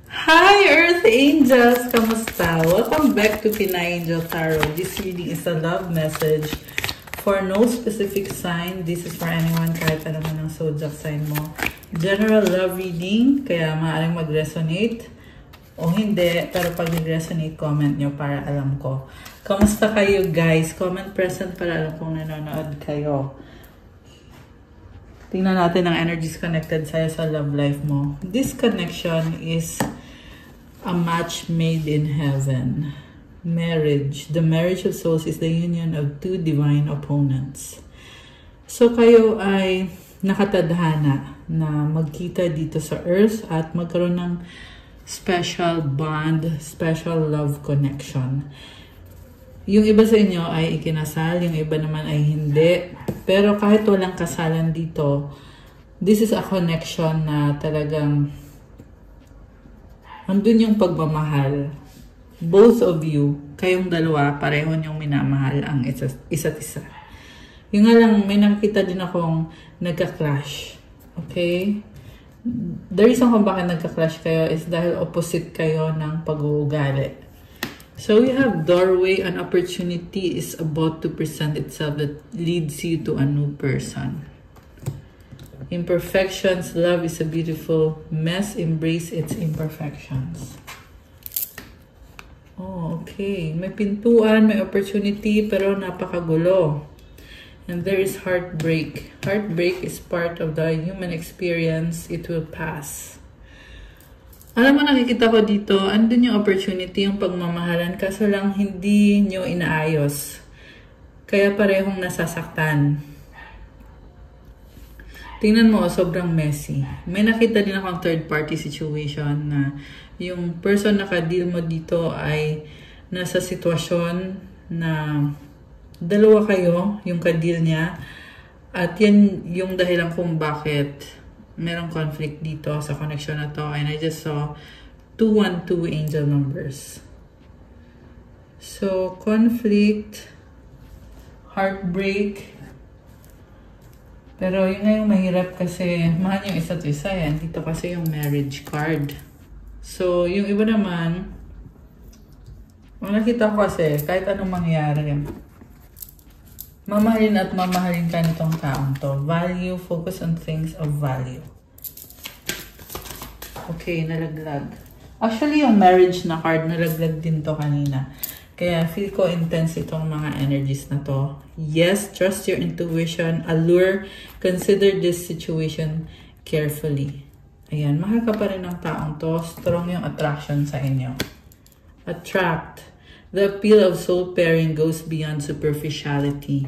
Hi Earth Angels! Kamusta? Welcome back to Pinay Angel Tarot. This reading is a love message for no specific sign. This is for anyone kahit ano man ang zodiac sign mo. General love reading, kaya maaaring mag-resonate o hindi. Pero pag nag-resonate, comment nyo para alam ko. Kamusta kayo guys? Comment present para alam kong nanonood kayo. Tingnan natin ang energies connected sa'yo sa love life mo. This connection is a match made in heaven. Marriage. The marriage of souls is the union of two divine opponents. So kayo ay nakatadhana na magkita dito sa earth at magkaroon ng special bond, special love connection. Yung iba sa inyo ay ikinasal, yung iba naman ay hindi. Pero kahit walang kasalan dito, this is a connection na talagang andun yung pagmamahal. Both of you, kayong dalawa, pareho niyong minamahal ang isa't isa. Yung nga lang, may nakita din akong nagka-clash. Okay? The reason kung bakit nagka-clash kayo is dahil opposite kayo ng pag-uugali. So we have doorway, an opportunity is about to present itself that leads you to a new person. Imperfections, love is a beautiful mess, embrace its imperfections. Oh, okay. May pintuan, may opportunity, pero napakagulo. And there is heartbreak. Heartbreak is part of the human experience. It will pass. Alam mo, nakikita ko dito, andun yung opportunity, yung pagmamahalan, kaso lang hindi nyo inaayos. Kaya parehong nasasaktan. Tingnan mo, sobrang messy. May nakita din akong third party situation na yung person na ka-deal mo dito ay nasa sitwasyon na dalawa kayo, yung ka-deal niya, at yan yung dahilan kung bakit merong conflict dito sa connection na to. And I just saw 212 angel numbers. So, conflict, heartbreak. Pero yun nga yung mahirap kasi mahal yung isa't isa yan. Dito kasi yung marriage card. So, yung iba naman, ang nakita ko kasi, kahit anong mangyari, mamahalin at mamahalin ka nitong taong to. Value, focus on things of value. Okay, nalaglag. Actually, yung marriage na card, nalaglag din to kanina. Kaya feel ko intense itong mga energies na to. Yes, trust your intuition. Allure, consider this situation carefully. Ayan, mahal ka pa rin ng taong to. Strong yung attraction sa inyo. Attract. The appeal of soul pairing goes beyond superficiality.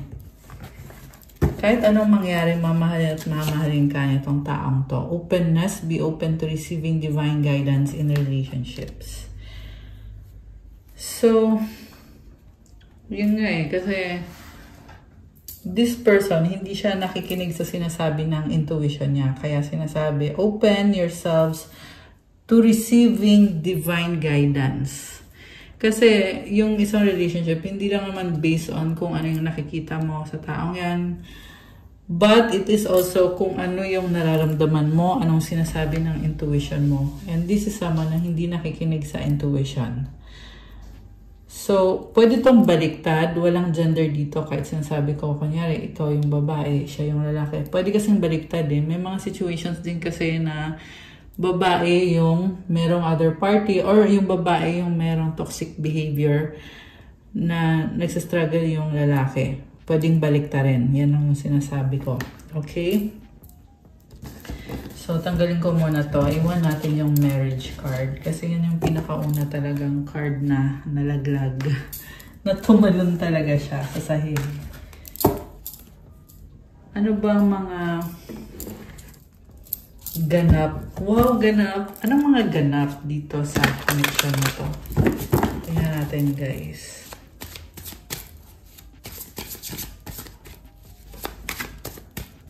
Kahit anong mangyari, mamahalin at mamahalin ka nitong taong to. Openness, be open to receiving divine guidance in relationships. So, yun nga kasi this person, hindi siya nakikinig sa sinasabi ng intuition niya. Kaya sinasabi, open yourselves to receiving divine guidance. Kasi yung isang relationship, hindi lang naman based on kung ano yung nakikita mo sa taong yan. But it is also kung ano yung nararamdaman mo, anong sinasabi ng intuition mo. And this is someone na hindi nakikinig sa intuition. So, pwede itong baliktad. Walang gender dito. Kahit sinasabi ko, kunyari, ikaw yung babae, siya yung lalaki. Pwede kasing baliktad eh. May mga situations din kasi na babae yung merong other party or yung babae yung merong toxic behavior na nagsastruggle yung lalaki. Pwedeng baliktarin. Yan ang sinasabi ko. Okay? So, tanggalin ko muna to. Iwan natin yung marriage card. Kasi yan yung pinakauna talagang card na nalaglag. Na tumalon talaga siya sa sahig. Ano ba mga ganap? Wow, ganap. Anong mga ganap dito sa connection na to? Tingnan natin, guys.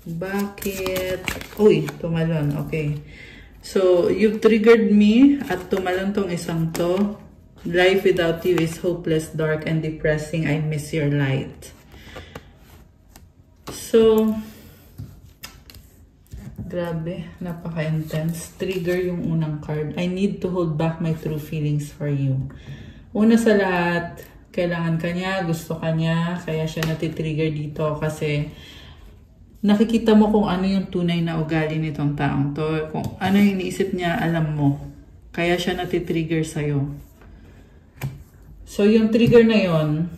Bakit? Uy, tumalon. Okay. So, you've triggered me at tumalon tong isang to. Life without you is hopeless, dark, and depressing. I miss your light. So, Grabe, napaka-intense. Trigger yung unang card. I need to hold back my true feelings for you. Una sa lahat, kailangan ka niya, gusto ka niya, kaya siya natitrigger dito kasi nakikita mo kung ano yung tunay na ugali nitong taong to. Kung ano yung iniisip niya, alam mo. Kaya siya natitrigger sa'yo. So, yung trigger na yon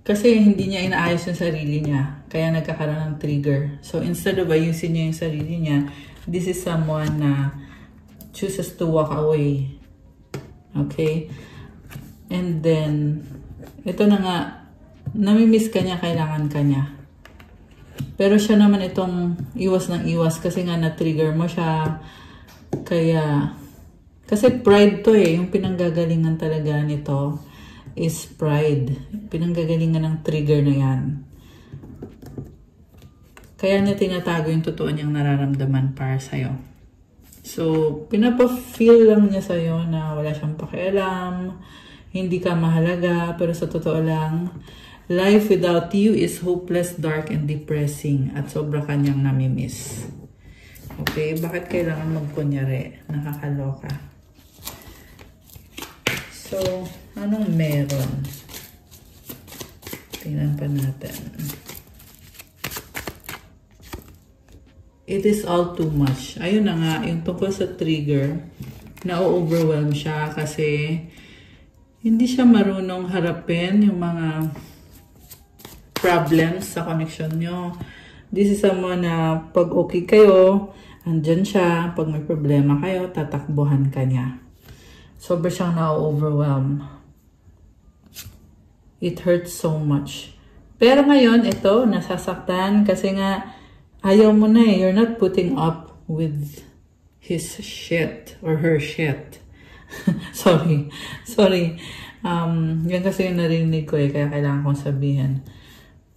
kasi hindi niya inaayos yung sarili niya. Kaya nagkakaroon ng trigger. So, instead of ayusin niya yung sarili niya, this is someone na chooses to walk away. Okay? And then, ito na nga, namimiss ka niya, kailangan ka niya. Pero siya naman itong iwas ng iwas kasi nga na-trigger mo siya. Kaya, kasi pride to eh. Yung pinanggagalingan talaga nito is pride. Pinanggagalingan ng trigger na yan. Kaya niya tinatago yung totoo niyang nararamdaman para sa'yo. So, pinapa-feel lang niya sa'yo na wala siyang pakialam, hindi ka mahalaga, pero sa totoo lang, life without you is hopeless, dark, and depressing. At sobra kanyang namimiss. Okay? Bakit kailangan magkunyari? Nakakaloka. So, anong meron? Tingnan pa natin. It is all too much. Ayun na nga, yung tungkol sa trigger, na-overwhelm siya kasi hindi siya marunong harapin yung mga problems sa connection nyo. This is someone na pag okay kayo, andyan siya. Pag may problema kayo, tatakbuhan ka niya. Sobra siyang na-overwhelm. It hurts so much. Pero ngayon, ito, nasasaktan kasi nga, ayaw mo na eh. You're not putting up with his shit or her shit. Sorry. Yan kasi yung narinig ko eh, kaya kailangan kong sabihin.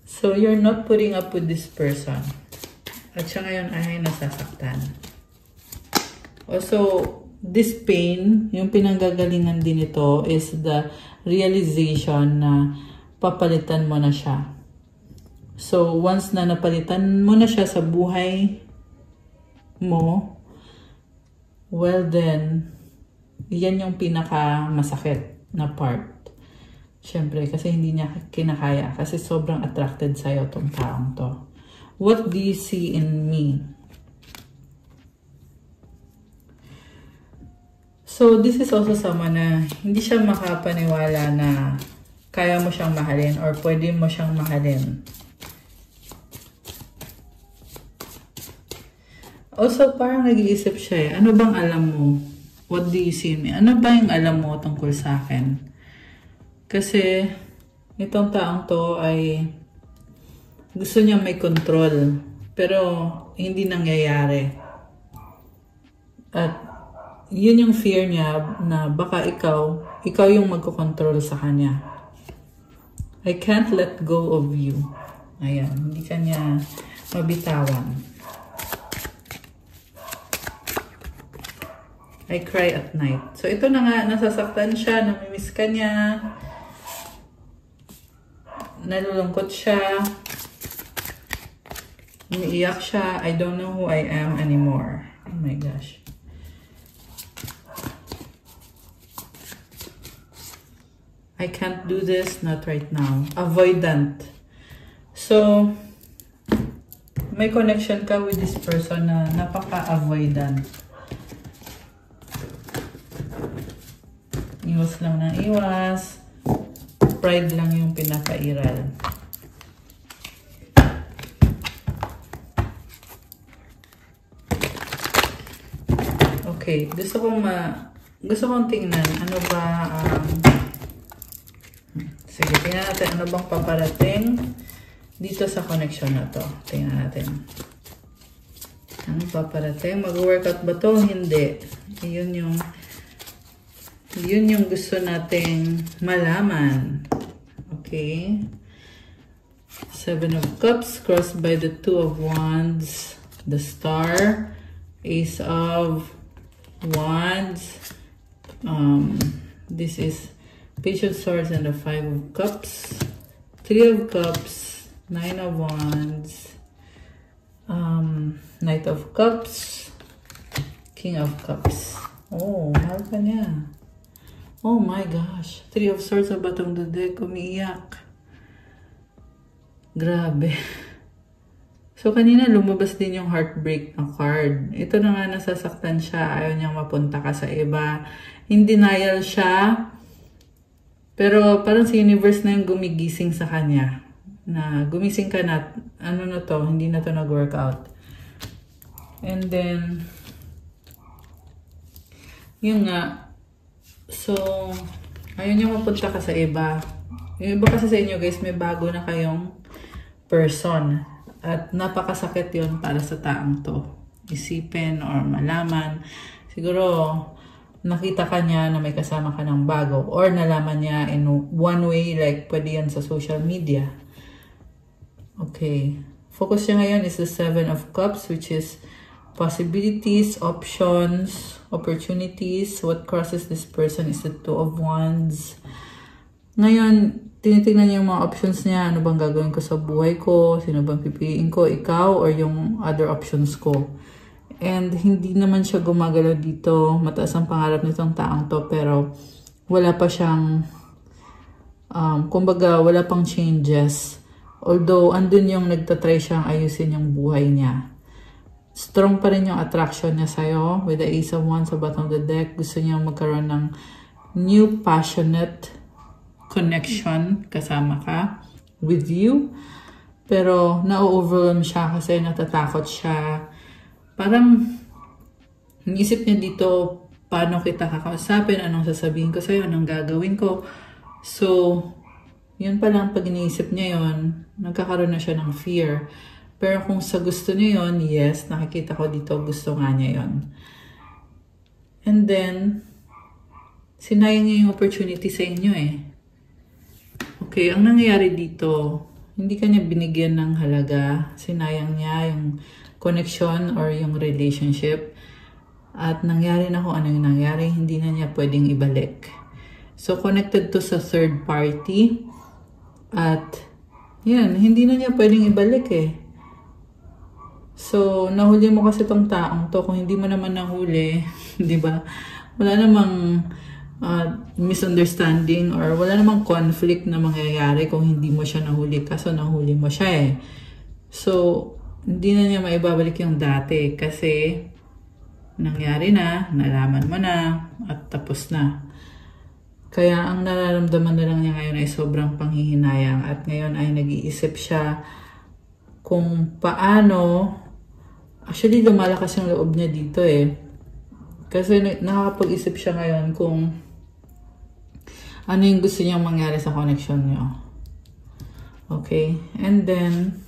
So, you're not putting up with this person. At siya ngayon ay nasasaktan. Also, this pain, yung pinanggagalingan din ito is the realization na papalitan mo na siya. So, once na napalitan mo na siya sa buhay mo, well then, yan yung pinaka masakit na part. Siyempre, kasi hindi niya kinakaya. Kasi sobrang attracted sa'yo tong taong to. What do you see in me? So, this is also someone na hindi siya makapaniwala na kaya mo siyang mahalin or pwede mo siyang mahalin. Also, parang nag-iisip siya eh. Ano bang alam mo? What do you see in me? Ano ba yung alam mo tungkol sa akin? Kasi, itong taong to ay gusto niya may control. Pero, hindi nangyayari. At, yun yung fear niya na baka ikaw yung magkocontrol sa kanya. I can't let go of you. Ayan, hindi kanya mabitawan. I cry at night. So, ito na nga, nasasaktan siya, namimiss ka niya, nalulungkot siya, umiiyak siya, I don't know who I am anymore. Oh my gosh. I can't do this, not right now. Avoidant. So, may connection ka with this person na napaka-avoidant. Iwas lang ng iwas. Pride lang yung pinakairal. Okay, gusto kong tingnan ano ba sige, tingnan natin ano bang paparating dito sa connection na to. Tingnan natin. Ano paparating? Mag-workout ba to? Hindi. Yun yung gusto nating malaman. Okay. 7 of Cups crossed by the 2 of Wands, the Star, Ace of Wands. This is Page of Swords and the 5 of Cups, 3 of Cups, 9 of Wands, Knight of Cups, King of Cups. Oh, mahal ka niya. Oh my gosh. 3 of Swords sa bottom of the deck. Umiiyak. Grabe. So, kanina lumabas din yung heartbreak na card. Ito na nga, nasasaktan siya. Ayaw niyang mapunta ka sa iba. In denial siya. Pero parang si universe na yung gumigising sa kanya. Na gumising ka na, ano na to, hindi na to nag-work out. And then, yun nga. So, ayaw niyo mapunta ka sa iba. Yung iba kasi sa inyo guys, may bago na kayong person. At napakasakit yun para sa taong to. Isipin or malaman. Siguro, nakita ka niya na may kasama ka ng bago. Or nalaman niya in one way, like pwede yan sa social media. Okay. Focus niya ngayon is the 7 of Cups, which is possibilities, options, opportunities. What crosses this person is the 2 of Wands. Ngayon, tinitingnan niya yung mga options niya. Ano bang gagawin ko sa buhay ko? Sino bang pipiliin ko? Ikaw or yung other options ko? And hindi naman siya gumagalaw dito. Mataas ang pangarap nitong taong to. Pero wala pa siyang, kumbaga, wala pang changes. Although, andun yung nagtatry siyang ayusin yung buhay niya. Strong pa rin yung attraction niya sa'yo. With the Ace of Wands sa bottom of the deck, gusto niya magkaroon ng new passionate connection kasama ka with you. Pero na-overwhelm siya kasi natatakot siya. Parang inisip niya dito, paano kita kakausapin, anong sasabihin ko sa'yo, anong gagawin ko. So, yun pa lang pag iniisip niya yun, nagkakaroon na siya ng fear. Pero kung sa gusto niya yun, yes, nakikita ko dito, gusto nga niya yun. And then, sinayang niya yung opportunity sa inyo eh. Okay, ang nangyayari dito, hindi ka niya binigyan ng halaga. Sinayang niya yung connection or yung relationship. At nangyari na kung ano yung nangyari, hindi na niya pwedeng ibalik. So, connected to sa third party. At, yan, hindi na niya pwedeng ibalik eh. So, nahuli mo kasi tong taong to. Kung hindi mo naman nahuli, di ba? Wala namang misunderstanding or wala namang conflict na mangyayari kung hindi mo siya nahuli. Kaso nahuli mo siya eh. So, hindi na niya maibabalik yung dati kasi nangyari na, nalaman mo na, at tapos na. Kaya ang nararamdaman na lang niya ngayon ay sobrang panghihinayang at ngayon ay nag-iisip siya kung paano. Actually, lumalakas yung loob niya dito eh. Kasi nakakapag-isip siya ngayon kung ano yung gusto niyang mangyari sa connection niyo. Okay? And then,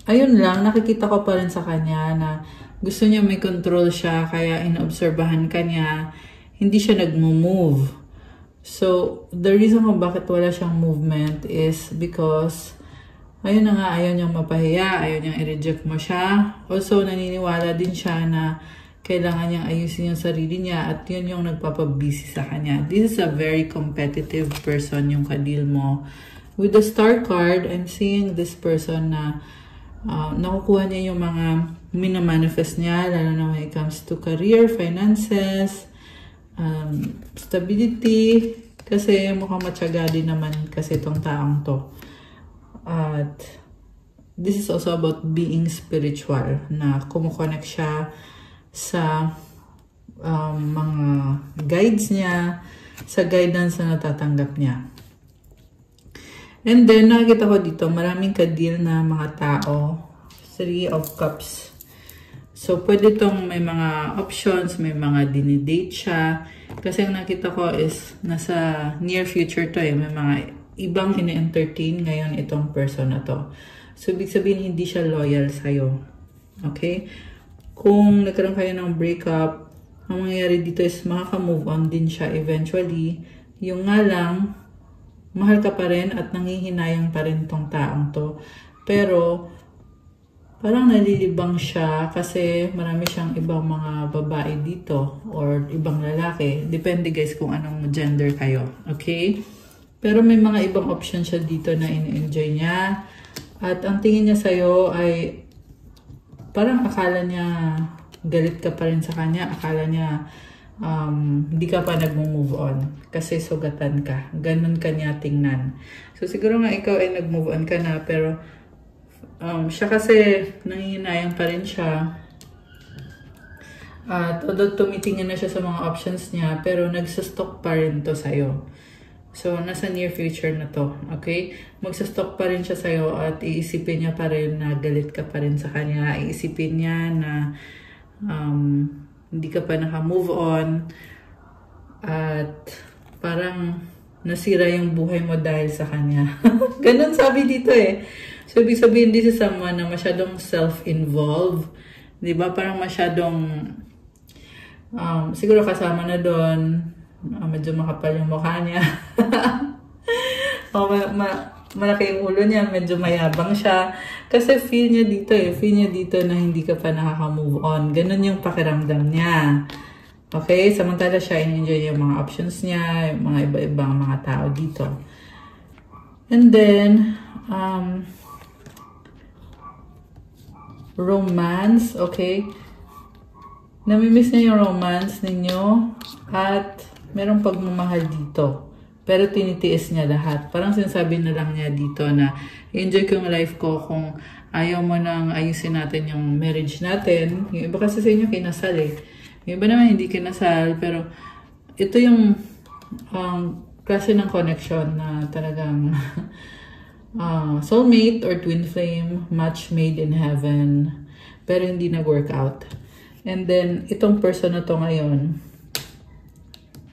ayun lang, nakikita ko pa rin sa kanya na gusto niya may control siya, kaya inobserbahan ka niya, hindi siya nag-move. So, the reason kung bakit wala siyang movement is because ayun na nga, ayaw niyang mapahiya, ayaw niyang i-reject mo siya. Also, naniniwala din siya na kailangan niyang ayusin yung sarili niya at yun yung nagpapabisi sa kanya. This is a very competitive person yung kadil mo. With the star card, I'm seeing this person na nakukuha niya yung mga minamanifest niya, lalo na when it comes to career, finances, stability, kasi mukhang matyaga din naman kasi itong taong to. At this is also about being spiritual, na kumukonect siya sa mga guides niya, sa guidance na natatanggap niya. And then, nakikita ko dito, maraming kadil na mga tao. 3 of Cups. So, pwede itong may mga options, may mga dinidate siya. Kasi ang nakita ko is, nasa near future to eh. May mga ibang ini-entertain ngayon itong person na to. So, ibig sabihin, hindi siya loyal sa'yo. Okay? Kung nagkaroon kayo ng breakup, ang mangyayari dito is makaka-move on din siya eventually. Yung nga lang, mahal ka pa rin at nanghihinayang pa rin tong taong to. Pero, parang nalilibang siya kasi marami siyang ibang mga babae dito or ibang lalaki. Depende guys kung anong gender kayo. Okay? Pero may mga ibang option siya dito na in-enjoy niya. At ang tingin niya sa'yo ay parang akala niya galit ka pa rin sa kanya. Akala niya hindi ka pa nag-move on. Kasi sugatan ka. Ganun ka niya tingnan. So siguro nga ikaw ay nag-move on ka na. Pero siya kasi nanginayang pa rin siya. At although tumitingin na siya sa mga options niya, pero nagsustok pa rin to sa'yo. So, nasa near future na to, okay? Magsustok pa rin siya sa'yo at iisipin niya pa rin na galit ka pa rin sa kanya. Iisipin niya na hindi ka pa naka-move on. At parang nasira yung buhay mo dahil sa kanya. Ganun sabi dito eh. So, ibig sabihin this is someone na masyadong self-involved. Diba? Parang masyadong siguro kasama na doon. Medyo makapal yung mukha niya. Malaki yung ulo niya. Medyo mayabang siya. Kasi feel niya dito eh. Feel niya dito na hindi ka pa nakaka-move on. Ganun yung pakiramdam niya. Okay? Samantala siya, in-enjoy yung mga options niya. Yung mga iba-ibang mga tao dito. And then, romance. Okay? Namimiss niya yung romance ninyo. At merong pagmamahal dito. Pero tinitiis niya lahat. Parang sinasabi na lang niya dito na enjoy ko yung life ko kung ayaw mo nang ayusin natin yung marriage natin. Yung iba kasi sa inyo kinasal eh. Yung iba naman hindi kinasal. Pero ito yung klase ng connection na talagang soulmate or twin flame, match made in heaven. Pero hindi nag-work out. And then, itong person na to ngayon,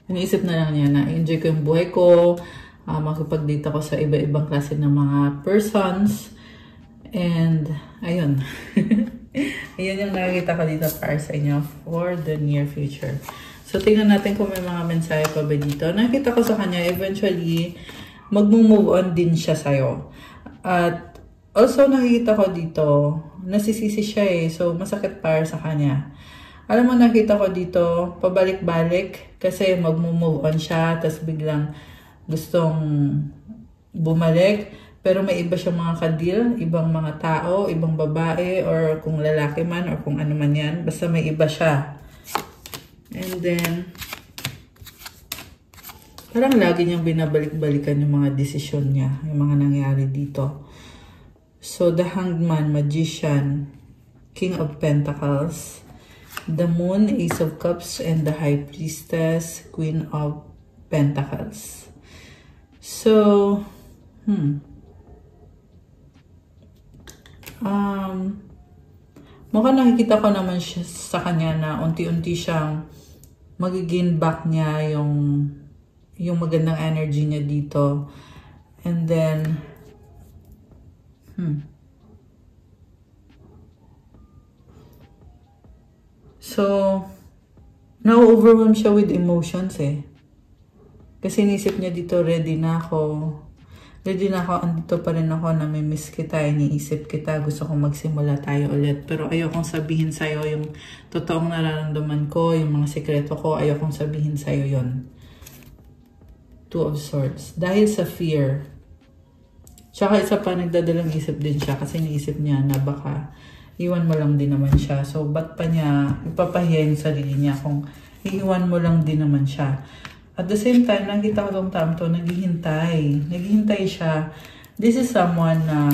iniisip na lang niya na enjoy ko yung buhay ko, makipag-date ako sa iba-ibang klase ng mga persons, and ayun. Ayun yung nakikita ko dito para sa inyo for the near future. So, tingnan natin kung may mga mensahe pa ba dito. Nakikita ko sa kanya, eventually, mag-move on din siya sa'yo. At also, nakikita ko dito, nasisisi siya eh. So, masakit para sa kanya. Alam mo, nakita ko dito, pabalik-balik, kasi mag-move on siya, tapos biglang gustong bumalik, pero may iba siyang mga kadil, ibang mga tao, ibang babae, or kung lalaki man, or kung ano man yan, basta may iba siya. And then, parang lagi niyang binabalik-balikan yung mga desisyon niya, yung mga nangyari dito. So, the Hanged Man, Magician, King of Pentacles, the Moon, Ace of Cups, and the High Priestess, Queen of Pentacles. So, mukhang nakikita ko naman siya sa kanya na unti-unti siyang magiging back niya yung magandang energy niya dito. And then, so, na-overwhelm siya with emotions eh. Kasi inisip niya dito, ready na ako, andito pa rin ako, namimiss kita, iniisip kita, gusto kong magsimula tayo ulit. Pero ayokong sabihin sa'yo yung totoong nararamdaman ko, yung mga sekreto ko, ayokong sabihin sa'yo yon. Two of Swords. Dahil sa fear. Tsaka isa pa, nagdadalang isip din siya kasi iniisip niya na baka iwan mo lang din naman siya. So, ba't pa niya ipapahiya yung sarili niya kung iiwan mo lang din naman siya. At the same time, nakita ko itong tao to, naghihintay. Naghihintay siya. This is someone na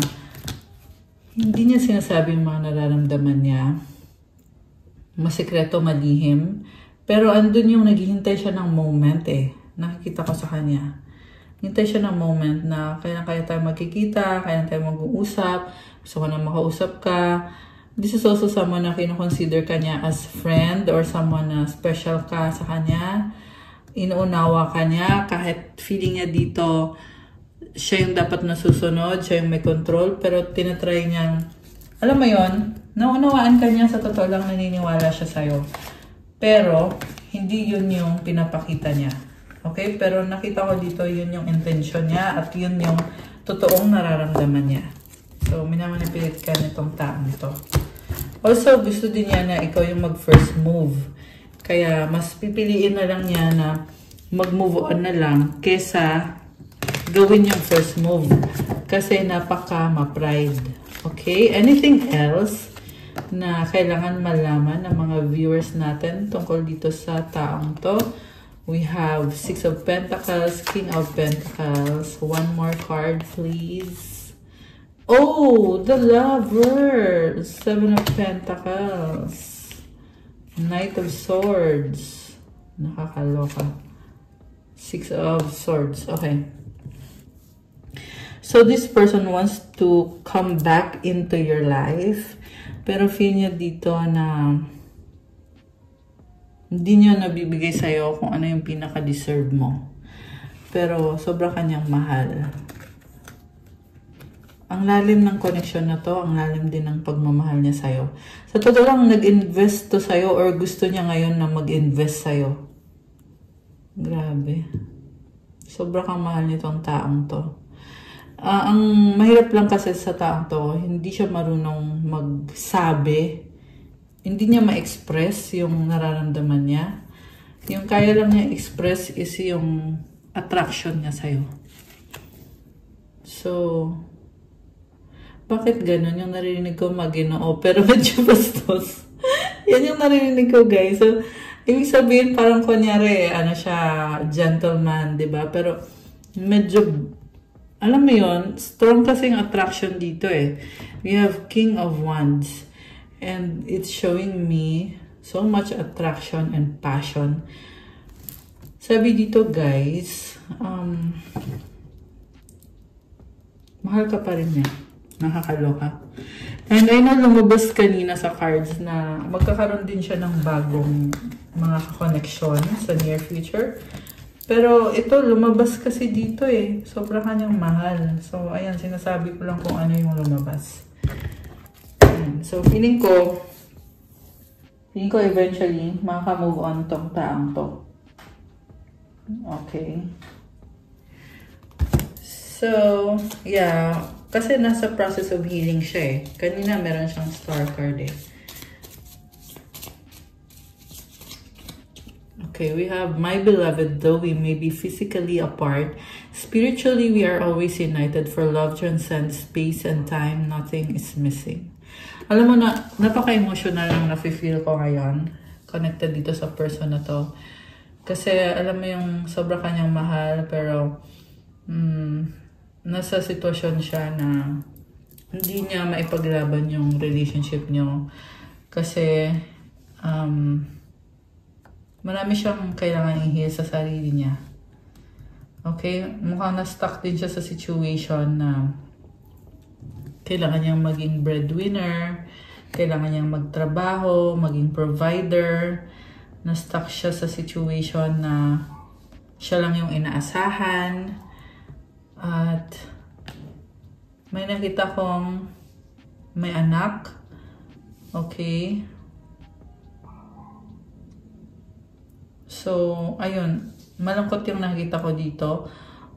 hindi niya sinasabi yung mga nararamdaman niya. Masikreto, malihim. Pero andun yung naghihintay siya ng moment eh. Nakikita ko sa kanya. Hintay siya ng moment na kaya tayo magkikita, kaya tayo mag-uusap, gusto ko na makausap ka. This is also someone na kino-consider ka niya as friend or someone na special ka sa kanya. Inuunawa ka niya kahit feeling niya dito siya yung dapat nasusunod, siya yung may control, pero tinatry niyang, alam mo yon, naunawaan ka niya, sa totoo lang naniniwala siya sa'yo. Pero, hindi yun yung pinapakita niya. Okay? Pero nakita ko dito, yun yung intention niya at yun yung totoong nararamdaman niya. So, minamanipilit ka nitong taong ito. Also, gusto din niya na ikaw yung mag-first move. Kaya, mas pipiliin na lang niya na mag-move on na lang kesa gawin yung first move. Kasi napaka-ma-pride. Okay? Anything else na kailangan malaman ng mga viewers natin tungkol dito sa taong to? We have Six of Pentacles, King of Pentacles. One more card, please. Oh, the Lovers. Seven of Pentacles. Knight of Swords. Nakakaloka. Six of Swords. Okay. So, this person wants to come back into your life. Pero feel niya dito na hindi niya nabibigay sa'yo kung ano yung pinaka-deserve mo. Pero sobra kanyang mahal. Ang lalim ng connection na to, ang lalim din ng pagmamahal niya sa'yo. Sa totoo lang, nag-invest to sa'yo or gusto niya ngayon na mag-invest sa'yo. Grabe. Sobra kang mahal nitong taong to. Ang mahirap lang kasi sa taong to, hindi siya marunong magsabi. Hindi niya ma-express yung nararamdaman niya. Yung kaya lang niya express is yung attraction niya sa'yo. So, bakit ganun? Yung narinig ko Maginoo, pero medyo bastos. Yan yung narinig ko, guys. So, ibig sabihin, parang kunyari, ano siya, gentleman, diba? Pero, medyo, alam mo yun, strong kasing attraction dito eh. We have King of Wands. And it's showing me so much attraction and passion. Sabi dito, guys, mahal ka pa rin niya. Nakakaloka. And I know lumabas kanina sa cards na magkakaroon din siya ng bagong mga connection sa near future. Pero ito, lumabas kasi dito eh. Sobra kanyang mahal. So, ayan, sinasabi ko lang kung ano yung lumabas. So, feeling ko eventually, makaka-move on tong taang to. Okay. So, yeah. Kasi nasa process of healing siya eh. Kanina meron siyang star card eh. Okay, we have, my beloved, though we may be physically apart, spiritually we are always united, for love transcends space and time, nothing is missing. Alam mo na, napaka-emotional lang na-feel ko ngayon, connected dito sa person na to. Kasi alam mo yung sobra kanyang mahal, pero nasa sitwasyon siya na hindi niya maipaglaban yung relationship niyo. Kasi, marami siyang kailangan i-heal sa sarili niya. Okay? Mukhang na-stuck din siya sa situation na kailangan niyang maging breadwinner, kailangan niyang magtrabaho, maging provider. Na-stuck siya sa situation na siya lang yung inaasahan. At may nakita kong may anak. Okay? So, ayun. Malungkot yung nakita ko dito.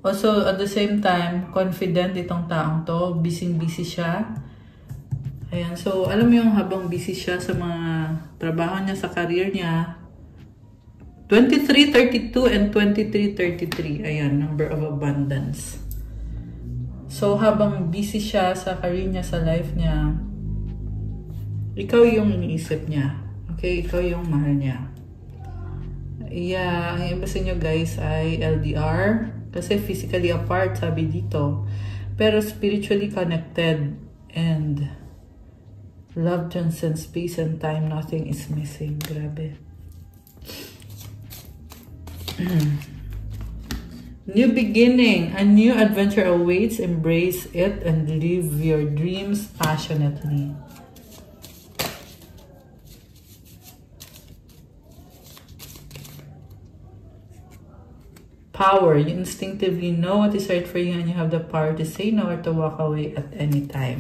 Also, at the same time, confident itong taong to. Busy-busy siya. Ayan. So, alam mo yung habang busy siya sa mga trabaho niya, sa career niya. 2332 and 2333. Ayan, number of abundance. So, habang busy siya sa career niya, sa life niya, ikaw yung iniisip niya. Okay? Ikaw yung mahal niya. Yeah, ang iba sa inyo guys ay LDR. Kasi physically apart, sabi dito. Pero spiritually connected. And love transcends space and time. Nothing is missing. Grabe. New beginning. A new adventure awaits. Embrace it and live your dreams passionately. Power. You instinctively know what is right for you and you have the power to say no or to walk away at any time.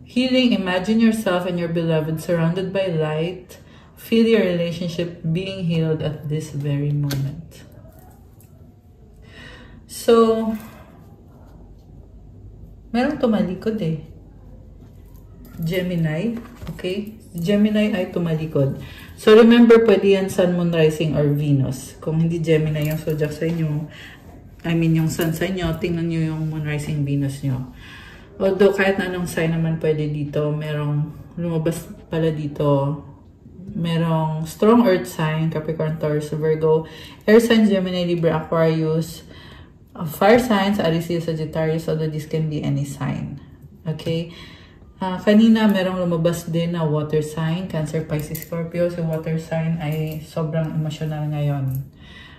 Healing. Imagine yourself and your beloved surrounded by light. Feel your relationship being healed at this very moment. So, merong tumalikod eh. Gemini. Okay? Gemini ay tumalikod. So, remember, pwede yan Sun, Moon, Rising, or Venus. Kung hindi Gemini yung zodiac sa inyo, I mean, yung Sun sa inyo, tingnan nyo yung Moon, Rising, Venus nyo. Although, kahit na anong sign naman pwede dito, merong lumabas pala dito, merong strong earth sign, Capricorn, Taurus, Virgo, air signs, Gemini, Libra, Aquarius, fire signs, Aries, Sagittarius, although this can be any sign. Okay? Kanina, merong lumabas din na water sign, Cancer, Pisces, Scorpio. So, water sign ay sobrang emotional ngayon.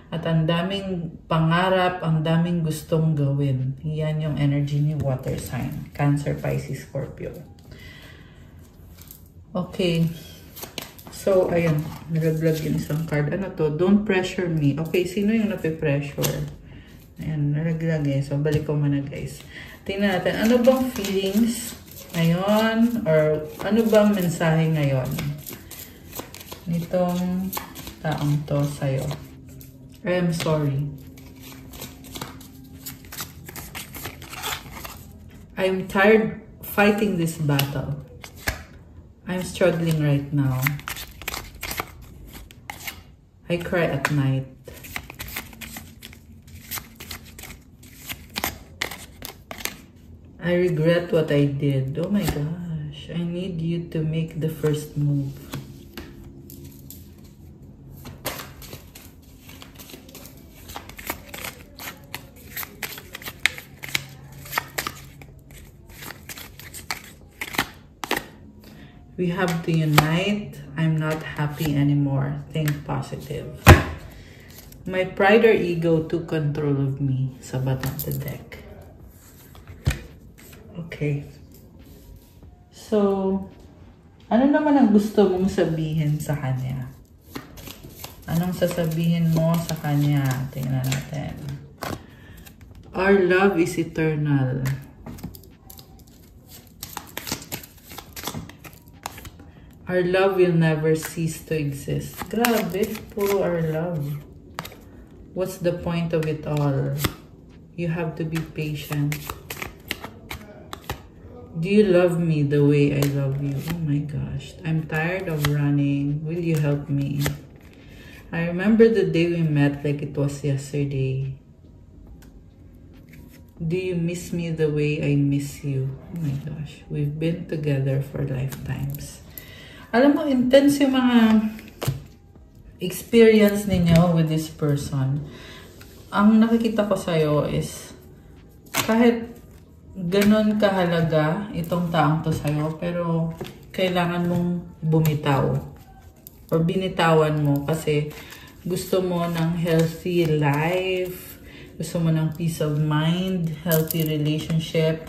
At ang daming pangarap, ang daming gustong gawin. Yan yung energy ni water sign, Cancer, Pisces, Scorpio. Okay. So, ayun. Nag-vlog yung isang card. Ano to? Don't pressure me. Okay, sino yung nape-pressure? Ayan, nalaglag eh. So, balik ko muna guys. Tingnan natin. Ano bang feelings ngayon? Or ano bang mensahe ngayon nitong taong to sa'yo? I am sorry. I'm tired fighting this battle. I'm struggling right now. I cry at night. I regret what I did. Oh my gosh. I need you to make the first move. We have to unite. I'm not happy anymore. Think positive. My pride or ego took control of me. Sa bottom of the deck. Okay. So, ano naman ang gusto mong sabihin sa kanya? Anong sasabihin mo sa kanya? Tingnan natin. Our love is eternal. Our love will never cease to exist. Grabe, puro our love. What's the point of it all? You have to be patient. Do you love me the way I love you? Oh my gosh. I'm tired of running. Will you help me? I remember the day we met like it was yesterday. Do you miss me the way I miss you? Oh my gosh. We've been together for lifetimes. Alam mo, intense yung mga experience ninyo with this person. Ang nakikita ko sa'yo is, kahit ganon kahalaga itong taong to sa'yo, pero kailangan mong bumitaw. Or binitawan mo kasi gusto mo ng healthy life, gusto mo ng peace of mind, healthy relationship.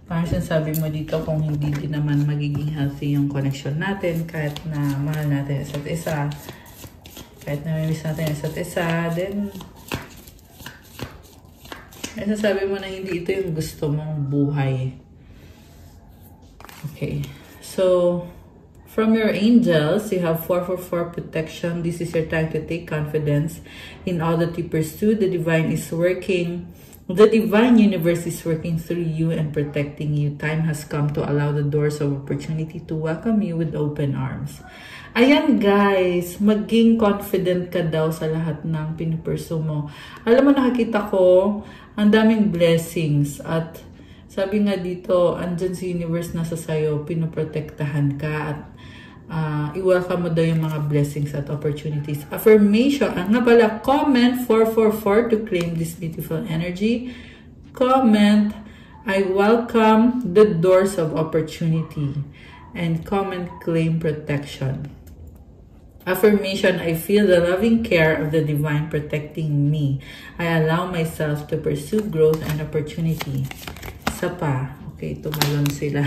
Parang sinasabi mo dito kung hindi din naman magiging healthy yung connection natin kahit na mahal natin isa't isa, kahit na miss natin isa't isa, then ay sasabi mo na hindi ito yung gusto mong buhay. Okay. So, from your angels, you have 444 protection. This is your time to take confidence in all that you pursue. The divine is working. The divine universe is working through you and protecting you. Time has come to allow the doors of opportunity to welcome you with open arms. Ayan guys, maging confident ka daw sa lahat ng pinupursue mo. Alam mo, nakakita ko, ang daming blessings at sabi nga dito, andyan si universe nasa sayo, pinoprotektahan ka at i-welcome mo daw yung mga blessings at opportunities. Affirmation. Nga pala, comment 444 to claim this beautiful energy. Comment, I welcome the doors of opportunity. And comment, claim protection. Affirmation, I feel the loving care of the divine protecting me. I allow myself to pursue growth and opportunity. Isa pa. Okay, tumalon sila.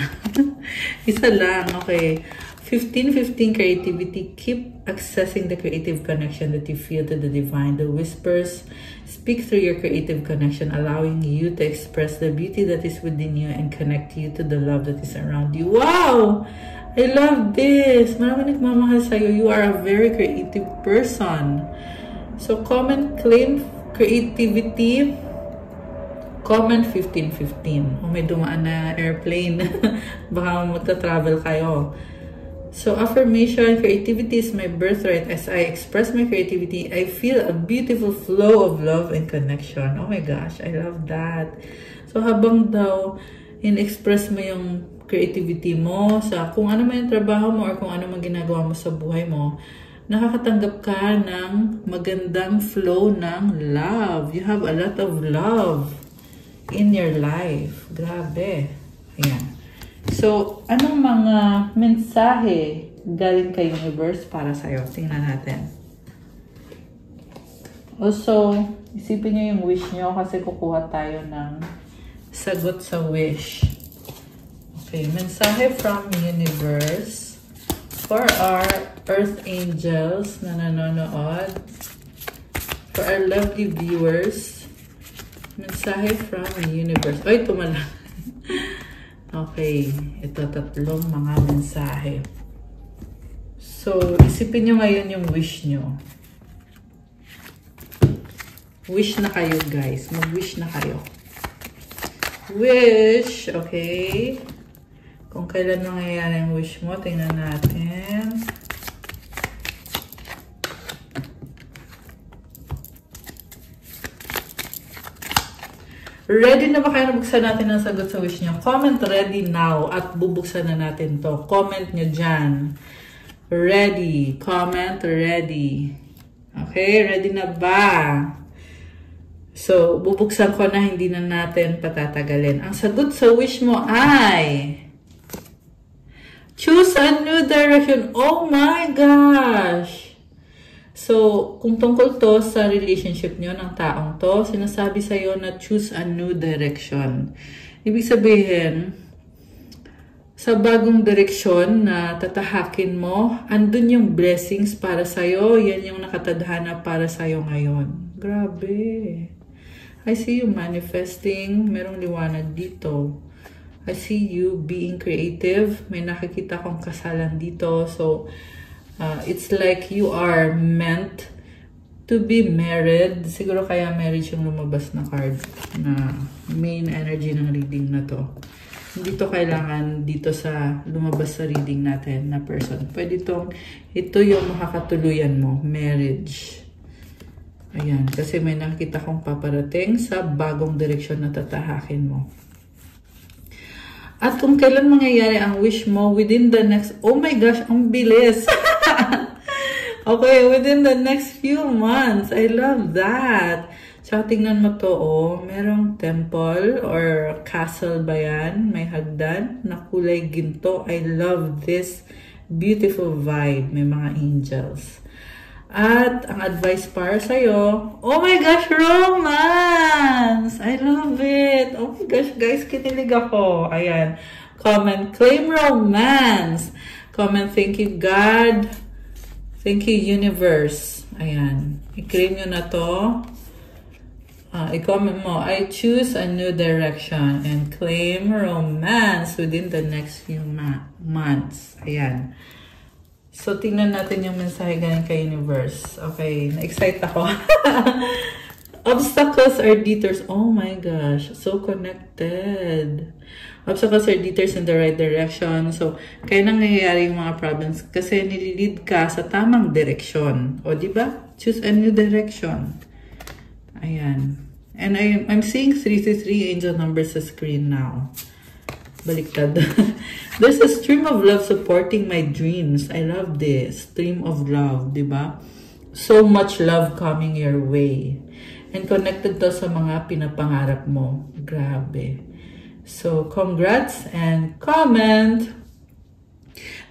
Isa lang. Okay. 1515 creativity. Keep accessing the creative connection that you feel to the divine. The whispers speak through your creative connection, allowing you to express the beauty that is within you and connect you to the love that is around you. Wow! I love this. Marami nagmamahal sa'yo. You are a very creative person. So, comment, claim creativity. Comment 1515. Oh, may dumaan na airplane. Baka magta-travel kayo. So, affirmation, creativity is my birthright. As I express my creativity, I feel a beautiful flow of love and connection. Oh my gosh, I love that. So, habang daw in-express mo yung creativity mo sa kung ano man yung trabaho mo or kung ano man ginagawa mo sa buhay mo, nakakatanggap ka ng magandang flow ng love. You have a lot of love in your life. Grabe. Ayan. So, anong mga mensahe galing kay universe para sa'yo? Tingnan natin. Also, isipin nyo yung wish nyo kasi kukuha tayo ng sagot sa wish. Okay, mensahe from universe for our earth angels na nanonood, for our lovely viewers. Mensahe from universe. Ay, tumala. Okay, ito tatlong mga mensahe. So, isipin nyo ngayon yung wish nyo. Wish na kayo, guys. Mag-wish na kayo. Wish, okay. Kung kailan mangyayari ang wish mo, tingnan natin. Ready na ba kayo na buksan natin ang sagot sa wish nyo? Comment ready now at bubuksan na natin to. Comment nyo dyan. Ready. Comment ready. Okay, ready na ba? So, bubuksan ko na, hindi na natin patatagalin. Ang sagot sa wish mo ay choose a new direction. Oh my gosh! So, kung tungkol to sa relationship nyo ng taong to, sinasabi sa'yo na choose a new direction. Ibig sabihin, sa bagong direksyon na tatahakin mo, andun yung blessings para sa'yo. Yan yung nakatadhana para sa'yo ngayon. Grabe. I see you manifesting. Merong liwanag dito. I see you being creative. May nakikita kong kasalan dito. So, it's like you are meant to be married. Siguro kaya marriage yung lumabas na card na main energy ng reading na to. Hindi to kailangan dito sa lumabas sa reading natin na person. Pwede ito yung makakatuluyan mo, marriage. Ayan, kasi may nakita kong paparating sa bagong direksyon na tatahakin mo. At kung kailan mangyayari ang wish mo within the next, oh my gosh, ang bilis! Okay, within the next few months. I love that. So, tingnan mo to, oh. Merong temple or castle ba yan? May hagdan na kulay ginto. I love this beautiful vibe. May mga angels. At ang advice para sa'yo, oh my gosh, romance! I love it! Oh my gosh, guys, kinilig ako. Ayan. Comment, claim romance. Comment, thank you, God. Thank you, universe. Ayan. I-claim nyo na to. I-comment mo, I choose a new direction and claim romance within the next few months. Ayan. So, tingnan natin yung mensahe galing kay universe. Okay, na-excite ako. Obstacles are detours. Oh my gosh, so connected. Obstacles are detours in the right direction. So, kaya nangyayari yung mga problems kasi nililid ka sa tamang direksyon. O, diba? Choose a new direction. Ayan. And I'm seeing 333 angel numbers sa screen now. Baliktad. There's a stream of love supporting my dreams. I love this. Stream of love, diba? So much love coming your way. And connected to sa mga pinapangarap mo. Grabe. So, congrats and comment.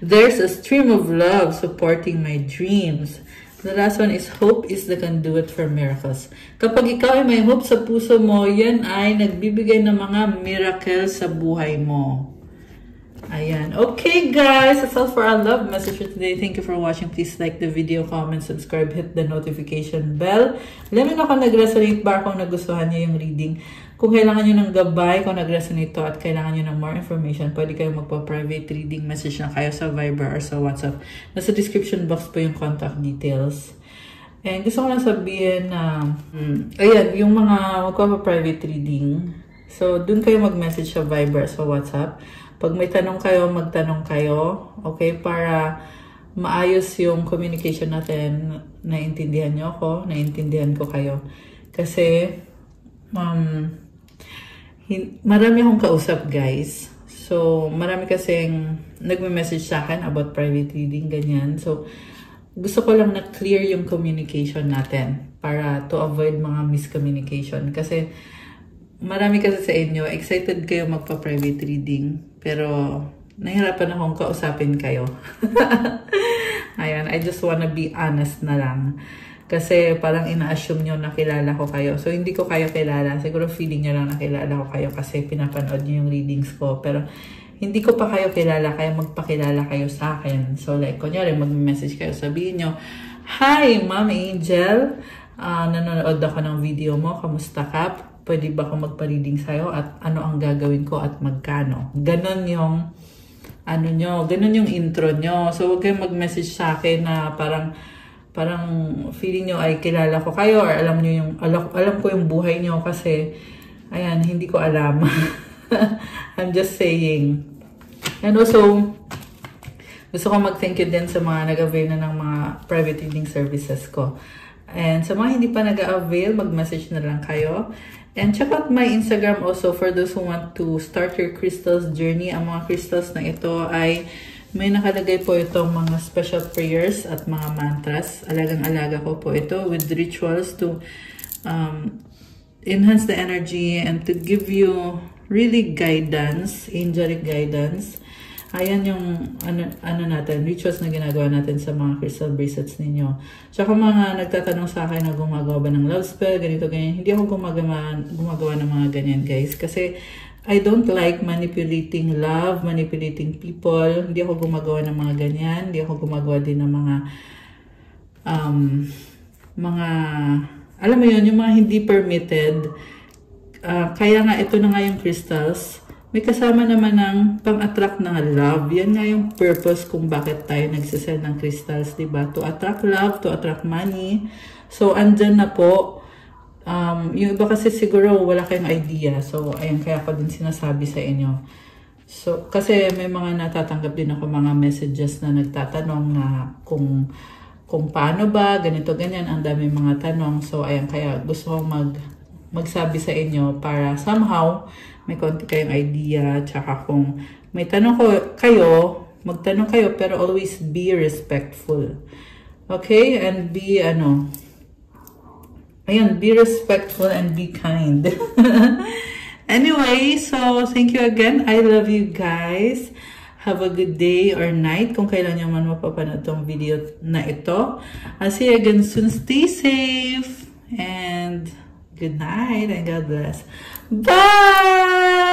There's a stream of love supporting my dreams. The last one is hope is the conduit for miracles. Kapag ikaw ay may hope sa puso mo, yan ay nagbibigay ng mga miracles sa buhay mo. Ayan. Okay, guys. That's all for our love message for today. Thank you for watching. Please like the video, comment, subscribe, hit the notification bell. Let me know kung nag-resonate ba, kung nagustuhan niyo yung reading. Kung kailangan nyo ng gabay, kung nag-resonate to at kailangan nyo ng more information, pwede kayo magpa-private reading message na kayo sa Viber or sa WhatsApp. Nasa description box po yung contact details. And gusto ko lang sabihin na, ayan, yung mga magpa-private reading, so dun kayo mag-message sa Viber sa WhatsApp. Pag may tanong kayo, magtanong kayo. Okay? Para maayos yung communication natin. Naiintindihan nyo ako, naiintindihan ko kayo. Kasi, marami akong kausap, guys. So, marami kasing nagme-message sa akin about private reading, ganyan. So, gusto ko lang na clear yung communication natin para to avoid mga miscommunication. Kasi, marami kasi sa inyo, excited kayo magpa-private reading, pero nahirapan akong kausapin kayo. Ayan, I just wanna be honest na lang. Kasi parang ina-assume nyo na kilala ko kayo. So, hindi ko kayo kilala. Siguro feeling nyo lang na kilala ko kayo kasi pinapanood nyo yung readings ko. Pero, hindi ko pa kayo kilala, kaya magpakilala kayo sa akin. So, like, kunyari, mag-message kayo, sabihin nyo, "Hi, Ma'am Angel. Nanonood ako ng video mo. Kamusta ka? Pwede ba akong magpa-reading sa'yo? At ano ang gagawin ko at magkano?" Ganon yung, ganon yung intro nyo. So, huwag kayong mag-message sa akin na parang feeling nyo ay kilala ko kayo or alam ko yung buhay nyo kasi, ayan, hindi ko alam. I'm just saying. And also, gusto ko mag-thank you din sa mga nag-avail na ng mga private reading services ko. And sa mga hindi pa nag-avail, mag-message na lang kayo. And check out my Instagram also for those who want to start your crystals journey. Ang mga crystals na ito ay may nakalagay po itong mga special prayers at mga mantras. Alagang-alaga ko po ito with rituals to enhance the energy and to give you really guidance, angelic guidance. Ayan yung natin, rituals na ginagawa natin sa mga crystal bracelets ninyo. Tsaka mga nagtatanong sa akin na gumagawa ba ng love spell, ganito, ganyan. Hindi ako gumagawa ng mga ganyan, guys. Kasi I don't like manipulating love, manipulating people. Hindi ako gumagawa ng mga ganyan. Hindi ako gumagawa din ng mga alam mo yun, yung mga hindi permitted. Kaya nga ito na nga yung crystals. May kasama naman ng pang-attract ng love. Yan nga yung purpose kung bakit tayo nagsisell ng crystals, diba? To attract love, to attract money. So, andyan na po. Yung iba kasi siguro wala kayong idea. So, ayan, kaya ko din sinasabi sa inyo. So, kasi may mga natatanggap din ako mga messages na nagtatanong na kung paano ba, ganito, ganyan. Ang dami mga tanong. So, ayan, kaya gusto kong magsabi sa inyo para somehow may konti kayong idea. Tsaka kung may tanong kayo, magtanong kayo, pero always be respectful. Okay? And be, be respectful and be kind. Anyway, so thank you again. I love you guys. Have a good day or night kung kailan nyo man mapapanood tong video na ito. I'll see you again soon. Stay safe and good night and God bless. Bye!